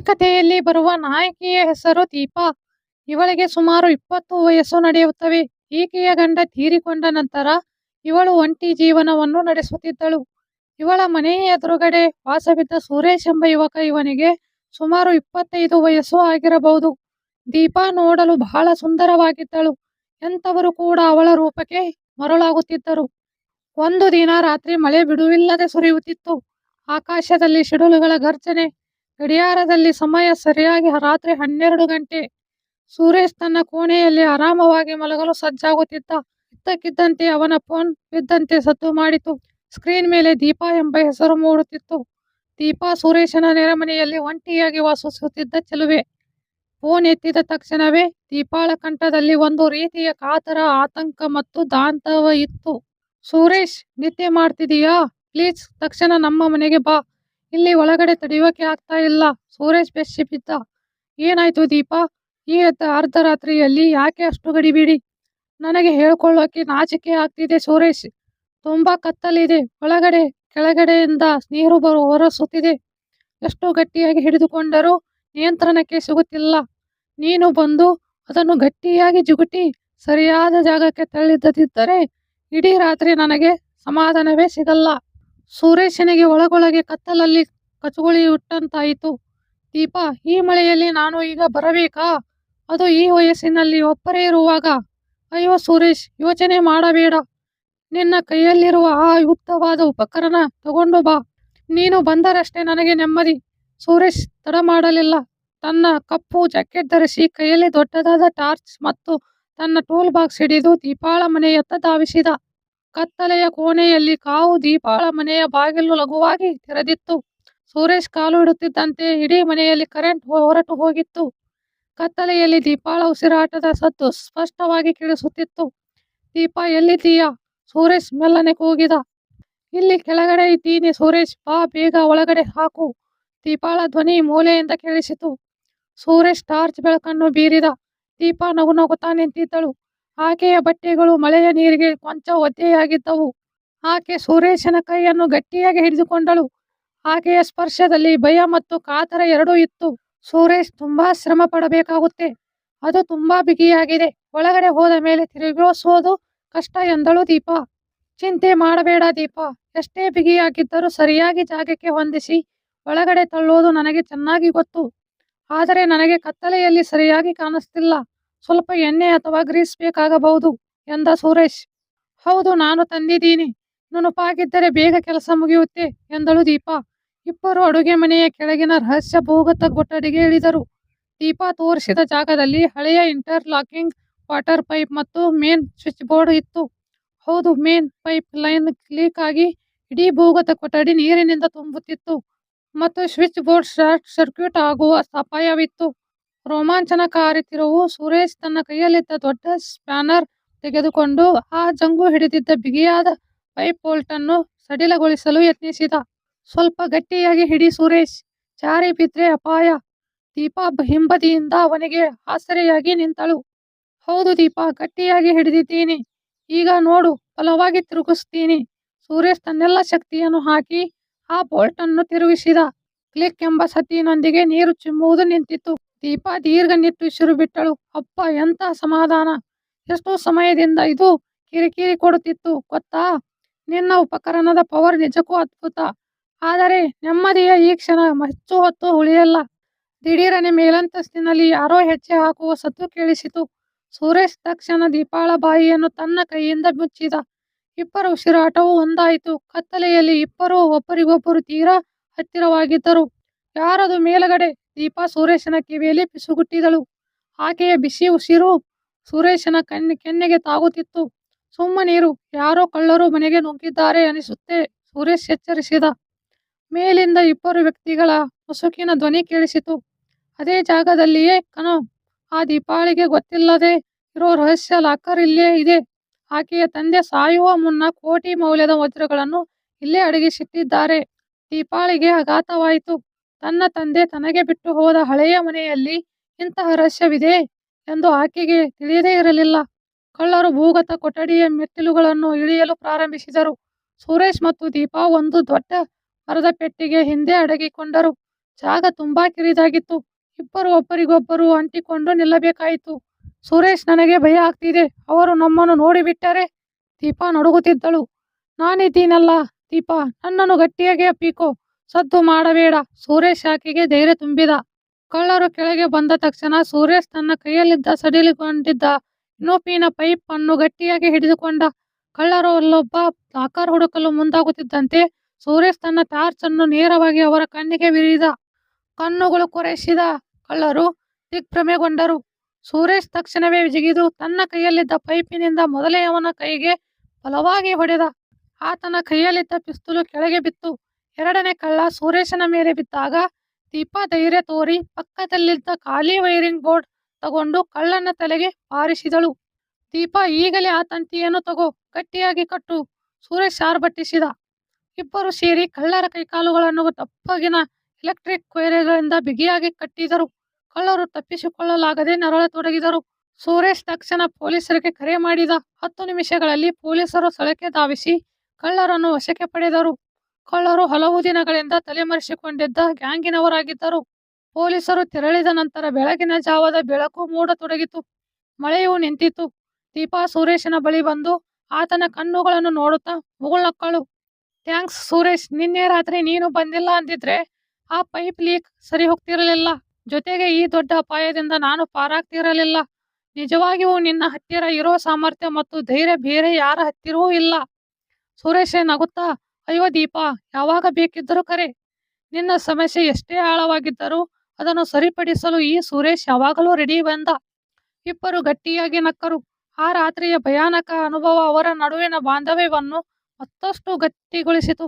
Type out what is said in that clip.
ಕಥೆಯಲ್ಲಿ ಬರುವ ನಾಯಕಿಯ ಹೆಸರು ದೀಪಾ. ಇವಳಿಗೆ ಸುಮಾರು 20 ವಯಸ್ಸು ನಡೆಯುತ್ತವೆ. ಈಕೆಯ ಗಂಡ ತೀರಿಕೊಂಡ ನಂತರ ಇವಳು ಒಂಟಿ ಜೀವನವನ್ನು ನಡೆಸುತ್ತಿದ್ದಳು. ಇವಳ ಮನೆಯ ಎದುರುಗಡೆ ವಾಸವಿದ್ದ ಸುರೇಶ್ ಎಂಬ ಯುವಕ. ಇವನಿಗೆ ಸುಮಾರು 25 ವಯಸ್ಸು ಆಗಿರಬಹುದು. ದೀಪಾ ನೋಡಲು ಬಹಳ ಸುಂದರವಾಗಿದ್ದಳು. ಎಂಥವರು ಕೂಡ ಅವಳ ರೂಪಕ್ಕೆ ಮರುಳಾಗುತ್ತಿದ್ದರು. ಒಂದು ದಿನ ರಾತ್ರಿ ಮಳೆ ಬಿಡುವಿಲ್ಲದೆ ಸುರಿಯುತ್ತಿತ್ತು. ಆಕಾಶದಲ್ಲಿ ಸಿಡಿಲುಗಳ ಗರ್ಜನೆ. ಗಡಿಯಾರದಲ್ಲಿ ಸಮಯ ಸರಿಯಾಗಿ ರಾತ್ರಿ 12 ಗಂಟೆ. ಸುರೇಶ್ ತನ್ನ ಕೋಣೆಯಲ್ಲಿ ಆರಾಮವಾಗಿ ಮಲಗಲು ಸಜ್ಜಾಗುತ್ತಿದ್ದ. ಇದ್ದಕ್ಕಿದ್ದಂತೆ ಅವನ ಫೋನ್ ಬಿದ್ದಂತೆ ಸದ್ದು ಮಾಡಿತು. ಸ್ಕ್ರೀನ್ ಮೇಲೆ ದೀಪಾ ಎಂಬ ಹೆಸರು ಮೂಡುತ್ತಿತ್ತು. ದೀಪಾ ಸುರೇಶನ ನೆರೆಮನೆಯಲ್ಲಿ ಒಂಟಿಯಾಗಿ ವಾಸಿಸುತ್ತಿದ್ದ ಚೆಲುವೆ. ಫೋನ್ ಎತ್ತಿದ ತಕ್ಷಣವೇ ದೀಪಾಳ ಕಂಠದಲ್ಲಿ ಒಂದು ರೀತಿಯ ಕಾತರ, ಆತಂಕ ಮತ್ತು ದಾಂತವ ಇತ್ತು. ಸುರೇಶ್, ನಿದ್ದೆ ಮಾಡ್ತಿದೀಯಾ? ಪ್ಲೀಸ್ ತಕ್ಷಣ ನಮ್ಮ ಮನೆಗೆ ಬಾ. ಇಲ್ಲಿ ಒಳಗಡೆ ತಡೆಯೋಕೆ ಆಗ್ತಾ ಇಲ್ಲ. ಸುರೇಶ್ ಬೆಚ್ಚಿ ಬಿದ್ದ. ಏನಾಯ್ತು ದೀಪಾ? ಈ ಅರ್ಧರಾತ್ರಿಯಲ್ಲಿ ಯಾಕೆ ಅಷ್ಟು ಗಡಿಬಿಡಿ? ನನಗೆ ಹೇಳ್ಕೊಳ್ಳೋಕೆ ನಾಚಿಕೆ ಆಗ್ತಿದೆ ಸುರೇಶ್. ತುಂಬಾ ಕತ್ತಲಿದೆ. ಒಳಗಡೆ ಕೆಳಗಡೆಯಿಂದ ನೀರು ಹೊರಸುತ್ತಿದೆ. ಎಷ್ಟು ಗಟ್ಟಿಯಾಗಿ ಹಿಡಿದುಕೊಂಡರೂ ನಿಯಂತ್ರಣಕ್ಕೆ ಸಿಗುತ್ತಿಲ್ಲ. ನೀನು ಬಂದು ಅದನ್ನು ಗಟ್ಟಿಯಾಗಿ ಜಿಗುಟಿ ಸರಿಯಾದ ಜಾಗಕ್ಕೆ ತಳ್ಳಿದ್ದರೆ ಇಡೀ ರಾತ್ರಿ ನನಗೆ ಸಮಾಧಾನವೇ ಸಿಗಲ್ಲ. ಸುರೇಶನಿಗೆ ಒಳಗೊಳಗೆ ಕತ್ತಲಲ್ಲಿ ಕಚಗುಳಿಯುಟ್ಟಂತಾಯಿತು. ದೀಪಾ, ಈ ಮಳೆಯಲ್ಲಿ ನಾನು ಈಗ ಬರಬೇಕಾ? ಅದು ಈ ವಯಸ್ಸಿನಲ್ಲಿ ಒಬ್ಬರೇ ಇರುವಾಗ. ಅಯ್ಯೋ ಸುರೇಶ್, ಯೋಚನೆ ಮಾಡಬೇಡ. ನಿನ್ನ ಕೈಯಲ್ಲಿರುವ ಆ ಉದ್ದವಾದ ಉಪಕರಣ ತಗೊಂಡು ಬಾ. ನೀನು ಬಂದರಷ್ಟೇ ನನಗೆ ನೆಮ್ಮದಿ. ಸುರೇಶ್ ತಡ ಮಾಡಲಿಲ್ಲ. ತನ್ನ ಕಪ್ಪು ಜಾಕೆಟ್ ಧರಿಸಿ ಕೈಯಲ್ಲಿ ದೊಡ್ಡದಾದ ಟಾರ್ಚ್ ಮತ್ತು ತನ್ನ ಟೂಲ್ ಬಾಕ್ಸ್ ಹಿಡಿದು ದೀಪಾಳ ಮನೆಯತ್ತ ಧಾವಿಸಿದ. ಕತ್ತಲೆಯ ಕೋಣೆಯಲ್ಲಿ ಕಾವು ದೀಪಾಳ ಮನೆಯ ಬಾಗಿಲು ಲಘುವಾಗಿ ತೆರೆದಿತ್ತು. ಸುರೇಶ್ ಕಾಲು ಇಡುತ್ತಿದ್ದಂತೆ ಇಡೀ ಮನೆಯಲ್ಲಿ ಕರೆಂಟ್ ಹೊರಟು ಹೋಗಿತ್ತು. ಕತ್ತಲೆಯಲ್ಲಿ ದೀಪಾಳ ಉಸಿರಾಟದ ಸದ್ದು ಸ್ಪಷ್ಟವಾಗಿ ಕೇಳಿಸುತ್ತಿತ್ತು. ದೀಪಾ, ಎಲ್ಲಿದ್ದೀಯಾ? ಸುರೇಶ್ ಮೆಲ್ಲನೆ ಕೂಗಿದ. ಇಲ್ಲಿ ಕೆಳಗಡೆ ಇದ್ದೀನಿ ಸುರೇಶ್, ಬಾ ಬೇಗ ಒಳಗಡೆ ಹಾಕು. ದೀಪಾಳ ಧ್ವನಿ ಮೂಲೆಯಿಂದ ಕೇಳಿಸಿತು. ಸುರೇಶ್ ಟಾರ್ಚ್ ಬೆಳಕನ್ನು ಬೀರಿದ. ದೀಪಾ ನಗು ನಗುತ್ತಾ ನಿಂತಿದ್ದಳು. ಆಕೆಯ ಬಟ್ಟೆಗಳು ಮಳೆಯ ನೀರಿಗೆ ಕೊಂಚ ಒದ್ದೆಯಾಗಿದ್ದವು. ಆಕೆ ಸುರೇಶನ ಕೈಯನ್ನು ಗಟ್ಟಿಯಾಗಿ ಹಿಡಿದುಕೊಂಡಳು. ಆಕೆಯ ಸ್ಪರ್ಶದಲ್ಲಿ ಭಯ ಮತ್ತು ಕಾತರ ಎರಡೂ ಇತ್ತು. ಸುರೇಶ್, ತುಂಬಾ ಶ್ರಮ ಪಡಬೇಕಾಗುತ್ತೆ. ಅದು ತುಂಬಾ ಬಿಗಿಯಾಗಿದೆ. ಒಳಗಡೆ ಹೋದ ಮೇಲೆ ತಿರುಗಿಸೋದು ಕಷ್ಟ ಎಂದಳು ದೀಪಾ. ಚಿಂತೆ ಮಾಡಬೇಡ ದೀಪಾ. ಎಷ್ಟೇ ಬಿಗಿಯಾಗಿದ್ದರೂ ಸರಿಯಾಗಿ ಜಾಗಕ್ಕೆ ಹೊಂದಿಸಿ ಒಳಗಡೆ ತಳ್ಳೋದು ನನಗೆ ಚೆನ್ನಾಗಿ ಗೊತ್ತು. ಆದರೆ ನನಗೆ ಕತ್ತಲೆಯಲ್ಲಿ ಸರಿಯಾಗಿ ಕಾಣಿಸ್ತಿಲ್ಲ. ಸ್ವಲ್ಪ ಎಣ್ಣೆ ಅಥವಾ ಗ್ರೀಸ್ ಬೇಕಾಗಬಹುದು ಎಂದ ಸುರೇಶ್. ಹೌದು, ನಾನು ತಂದಿದ್ದೀನಿ. ನುಣುಪಾಗಿದ್ದರೆ ಬೇಗ ಕೆಲಸ ಮುಗಿಯುತ್ತೆ ಎಂದಳು ದೀಪಾ. ಇಬ್ಬರು ಅಡುಗೆ ಮನೆಯ ಕೆಳಗಿನ ರಹಸ್ಯ ಭೂಗತ ಕೊಠಡಿಗೆ ಇಳಿದರು. ದೀಪಾ ತೋರಿಸಿದ ಜಾಗದಲ್ಲಿ ಹಳೆಯ ಇಂಟರ್ಲಾಕಿಂಗ್ ವಾಟರ್ ಪೈಪ್ ಮತ್ತು ಮೇನ್ ಸ್ವಿಚ್ ಬೋರ್ಡ್ ಇತ್ತು. ಹೌದು, ಮೇನ್ ಪೈಪ್ ಲೈನ್ ಲೀಕ್ ಆಗಿ ಇಡೀ ಭೂಗತ ಕೊಠಡಿ ನೀರಿನಿಂದ ತುಂಬುತ್ತಿತ್ತು ಮತ್ತು ಸ್ವಿಚ್ ಬೋರ್ಡ್ ಶಾರ್ಟ್ ಸರ್ಕ್ಯೂಟ್ ಆಗುವ ಅಪಾಯವಿತ್ತು. ರೋಮಾಂಚನಕಾರಿ ತಿರುವು. ಸುರೇಶ್ ತನ್ನ ಕೈಯಲ್ಲಿದ್ದ ದೊಡ್ಡ ಸ್ಪ್ಯಾನರ್ ತೆಗೆದುಕೊಂಡು ಆ ಜಂಗು ಹಿಡಿದಿದ್ದ ಬಿಗಿಯಾದ ಪೈಪ್ ಬೋಲ್ಟ್ ಅನ್ನು ಸಡಿಲಗೊಳಿಸಲು ಯತ್ನಿಸಿದ. ಸ್ವಲ್ಪ ಗಟ್ಟಿಯಾಗಿ ಹಿಡಿ ಸುರೇಶ್, ಜಾರಿ ಬಿದ್ರೆ ಅಪಾಯ. ದೀಪಾ ಹಿಂಬದಿಯಿಂದ ಅವನಿಗೆ ಆಸರೆಯಾಗಿ ನಿಂತಳು. ಹೌದು ದೀಪಾ, ಗಟ್ಟಿಯಾಗಿ ಹಿಡಿದಿದ್ದೀನಿ. ಈಗ ನೋಡು, ಬಲವಾಗಿ ತಿರುಗಿಸ್ತೀನಿ. ಸುರೇಶ್ ತನ್ನೆಲ್ಲ ಶಕ್ತಿಯನ್ನು ಹಾಕಿ ಆ ಬೋಲ್ಟ್ ಅನ್ನು ತಿರುಗಿಸಿದ. ಕ್ಲಿಕ್ ಎಂಬ ಸದ್ದಿನೊಂದಿಗೆ ನೀರು ಚಿಮ್ಮುವುದು ನಿಂತಿತು. ದೀಪಾ ದೀರ್ಘ ನಿಟ್ಟುಸಿರು ಬಿಟ್ಟಳು. ಅಪ್ಪ, ಎಂತ ಸಮಾಧಾನ. ಎಷ್ಟು ಸಮಯದಿಂದ ಇದು ಕಿರಿಕಿರಿ ಕೊಡುತ್ತಿತ್ತು ಗೊತ್ತಾ? ನಿನ್ನ ಉಪಕರಣದ ಪವರ್ ನಿಜಕ್ಕೂ ಅದ್ಭುತ. ಆದರೆ ನೆಮ್ಮದಿಯ ಈ ಕ್ಷಣ ಹೆಚ್ಚು ಹೊತ್ತು ಉಳಿಯಲ್ಲ. ದಿಢೀರನೆ ಮೇಲಂತಸ್ತಿನಲ್ಲಿ ಯಾರೋ ಹೆಜ್ಜೆ ಹಾಕುವ ಸದ್ದು ಕೇಳಿಸಿತು. ಸುರೇಶ್ ತಕ್ಷಣ ದೀಪಾಳ ಬಾಯಿಯನ್ನು ತನ್ನ ಕೈಯಿಂದ ಮುಚ್ಚಿದ. ಇಬ್ಬರ ಉಸಿರಾಟವೂ ಒಂದಾಯಿತು. ಕತ್ತಲೆಯಲ್ಲಿ ಇಬ್ಬರೂ ಒಬ್ಬರಿಗೊಬ್ಬರು ತೀರಾ ಹತ್ತಿರವಾಗಿದ್ದರು. ಯಾರದು ಮೇಲಗಡೆ? ದೀಪಾ ಸುರೇಶನ ಕಿವಿಯಲ್ಲಿ ಪಿಸುಗುಟ್ಟಿದಳು. ಆಕೆಯ ಬಿಸಿ ಉಸಿರು ಸುರೇಶನ ಕೆನ್ನೆಗೆ ತಾಗುತ್ತಿತ್ತು. ಸುಮ್ಮನಿರು, ಯಾರೋ ಕಳ್ಳರು ಮನೆಗೆ ನುಗ್ಗಿದ್ದಾರೆ ಅನಿಸುತ್ತೆ, ಸುರೇಶ್ ಎಚ್ಚರಿಸಿದ. ಮೇಲಿಂದ ಇಬ್ಬರು ವ್ಯಕ್ತಿಗಳ ಮುಸುಕಿನ ಧ್ವನಿ ಕೇಳಿಸಿತು. ಅದೇ ಜಾಗದಲ್ಲಿಯೇ ಕಣೋ, ಆ ದೀಪಾಳಿಗೆ ಗೊತ್ತಿಲ್ಲದೆ ಇರೋ ರಹಸ್ಯ ಲಾಕರ್ ಇಲ್ಲೇ ಇದೆ. ಆಕೆಯ ತಂದೆ ಸಾಯುವ ಮುನ್ನ ಕೋಟಿ ಮೌಲ್ಯದ ವಜ್ರಗಳನ್ನು ಇಲ್ಲೇ ಅಡಗಿಸಿಟ್ಟಿದ್ದಾರೆ. ದೀಪಾಳಿಗೆ ಆಘಾತವಾಯಿತು. ತನ್ನ ತಂದೆ ತನಗೆ ಬಿಟ್ಟು ಹೋದ ಹಳೆಯ ಮನೆಯಲ್ಲಿ ಇಂತಹ ರಹಸ್ಯವಿದೆ ಎಂದು ಆಕೆಗೆ ತಿಳಿಯದೇ ಇರಲಿಲ್ಲ. ಕಳ್ಳರು ಭೂಗತ ಕೊಠಡಿಯ ಮೆಟ್ಟಿಲುಗಳನ್ನು ಇಳಿಯಲು ಪ್ರಾರಂಭಿಸಿದರು. ಸುರೇಶ್ ಮತ್ತು ದೀಪಾ ಒಂದು ದೊಡ್ಡ ಮರದ ಪೆಟ್ಟಿಗೆ ಹಿಂದೆ ಅಡಗಿಕೊಂಡರು. ಜಾಗ ತುಂಬಾ ಕಿರಿದಾಗಿತ್ತು. ಇಬ್ಬರು ಒಬ್ಬರಿಗೊಬ್ಬರು ಅಂಟಿಕೊಂಡು ನಿಲ್ಲಬೇಕಾಯಿತು. ಸುರೇಶ್, ನನಗೆ ಭಯ ಆಗ್ತಿದೆ. ಅವರು ನಮ್ಮನ್ನು ನೋಡಿಬಿಟ್ಟರೆ. ದೀಪಾ ನಡುಗುತ್ತಿದ್ದಳು. ನಾನಿದ್ದೀನಲ್ಲ ದೀಪಾ, ನನ್ನನ್ನು ಗಟ್ಟಿಯಾಗಿ ಅಪ್ಪಿಕೋ. ಸದ್ದು ಮಾಡಬೇಡ. ಸುರೇಶ್ ಆಕೆಗೆ ಧೈರ್ಯ ತುಂಬಿದ. ಕಳ್ಳರು ಕೆಳಗೆ ಬಂದ ತಕ್ಷಣ ಸುರೇಶ್ ತನ್ನ ಕೈಯಲ್ಲಿದ್ದ ಸಡಿಲಗೊಂಡಿದ್ದ ಇನ್ನೊಪ್ಪಿನ ಪೈಪ್ ಅನ್ನು ಗಟ್ಟಿಯಾಗಿ ಹಿಡಿದುಕೊಂಡ. ಕಳ್ಳರು ಅಲ್ಲೊಬ್ಬ ಲಾಕರ್ ಹುಡುಕಲು ಮುಂದಾಗುತ್ತಿದ್ದಂತೆ ಸುರೇಶ್ ತನ್ನ ಟಾರ್ಚ್ ಅನ್ನು ನೇರವಾಗಿ ಅವರ ಕಣ್ಣಿಗೆ ಬಿರಿದ. ಕಣ್ಣುಗಳು ಕೊರೆಸಿದ ಕಳ್ಳರು ದಿಗ್ಭ್ರಮೆಗೊಂಡರು. ಸುರೇಶ್ ತಕ್ಷಣವೇ ಜಿಗಿದು ತನ್ನ ಕೈಯಲ್ಲಿದ್ದ ಪೈಪಿನಿಂದ ಮೊದಲೆಯವನ ಕೈಗೆ ಬಲವಾಗಿ ಹೊಡೆದ. ಆತನ ಕೈಯಲ್ಲಿದ್ದ ಪಿಸ್ತೂಲು ಕೆಳಗೆ ಬಿತ್ತು. ಎರಡನೇ ಕಳ್ಳ ಸುರೇಶನ ಮೇಲೆ ಬಿದ್ದಾಗ ದೀಪಾ ಧೈರ್ಯ ತೋರಿ ಪಕ್ಕದಲ್ಲಿದ್ದ ಖಾಲಿ ವೈರಿಂಗ್ ಬೋರ್ಡ್ ತಗೊಂಡು ಕಳ್ಳನ ತಲೆಗೆ ಬಾರಿಸಿದಳು. ದೀಪಾ, ಈಗಲೇ ಆ ತಂತಿಯನ್ನು ತಗೋ, ಗಟ್ಟಿಯಾಗಿ ಕಟ್ಟು, ಸುರೇಶ್ ಆರ್ಭಟಿಸಿದ. ಇಬ್ಬರು ಸೇರಿ ಕಳ್ಳರ ಕೈಕಾಲುಗಳನ್ನು ದಪ್ಪಗಿನ ಎಲೆಕ್ಟ್ರಿಕ್ ವೈರ್ಗಳಿಂದ ಬಿಗಿಯಾಗಿ ಕಟ್ಟಿದರು. ಕಳ್ಳರು ತಪ್ಪಿಸಿಕೊಳ್ಳಲಾಗದೆ ನರಳತೊಡಗಿದರು. ಸುರೇಶ್ ತಕ್ಷಣ ಪೊಲೀಸರಿಗೆ ಕರೆ ಮಾಡಿದ. 10 ನಿಮಿಷಗಳಲ್ಲಿ ಪೊಲೀಸರು ಸ್ಥಳಕ್ಕೆ ಧಾವಿಸಿ ಕಳ್ಳರನ್ನು ವಶಕ್ಕೆ ಪಡೆದರು. ಕಳ್ಳರು ಹಲವು ದಿನಗಳಿಂದ ತಲೆಮರೆಸಿಕೊಂಡಿದ್ದ ಗ್ಯಾಂಗಿನವರಾಗಿದ್ದರು. ಪೊಲೀಸರು ತೆರಳಿದ ನಂತರ ಬೆಳಗಿನ ಜಾವದ ಬೆಳಕು ಮೂಡತೊಡಗಿತು. ಮಳೆಯೂ ನಿಂತಿತು. ದೀಪಾ ಸುರೇಶನ ಬಳಿ ಬಂದು ಆತನ ಕಣ್ಣುಗಳನ್ನು ನೋಡುತ್ತಾ ಮುಗುಳ್ನಕ್ಕಳು. ಥ್ಯಾಂಕ್ಸ್ ಸುರೇಶ್, ನಿನ್ನೆ ರಾತ್ರಿ ನೀನು ಬಂದಿಲ್ಲ ಅಂದಿದ್ರೆ ಆ ಪೈಪ್ ಲೀಕ್ ಸರಿ ಹೋಗ್ತಿರಲಿಲ್ಲ. ಜೊತೆಗೆ ಈ ದೊಡ್ಡ ಅಪಾಯದಿಂದ ನಾನು ಪಾರಾಗ್ತಿರಲಿಲ್ಲ. ನಿಜವಾಗಿಯೂ ನಿನ್ನ ಹತ್ತಿರ ಇರೋ ಸಾಮರ್ಥ್ಯ ಮತ್ತು ಧೈರ್ಯ ಬೇರೆ ಯಾರ ಹತ್ತಿರವೂ ಇಲ್ಲ. ಸುರೇಶ್ ನಗುತ್ತಾ, ಅಯ್ಯೋ ದೀಪಾ, ಯಾವಾಗ ಬೇಕಿದ್ದರೂ ಕರೆ. ನಿನ್ನ ಸಮಸ್ಯೆ ಎಷ್ಟೇ ಆಳವಾಗಿದ್ದರೂ ಅದನ್ನು ಸರಿಪಡಿಸಲು ಈ ಸುರೇಶ್ ಯಾವಾಗಲೂ ರೆಡಿ ಬಂದ. ಇಬ್ಬರು ಗಟ್ಟಿಯಾಗಿ ನಕ್ಕರು. ಆ ರಾತ್ರಿಯ ಭಯಾನಕ ಅನುಭವ ಅವರ ನಡುವಿನ ಬಾಂಧವ್ಯವನ್ನು ಮತ್ತಷ್ಟು ಗಟ್ಟಿಗೊಳಿಸಿತು.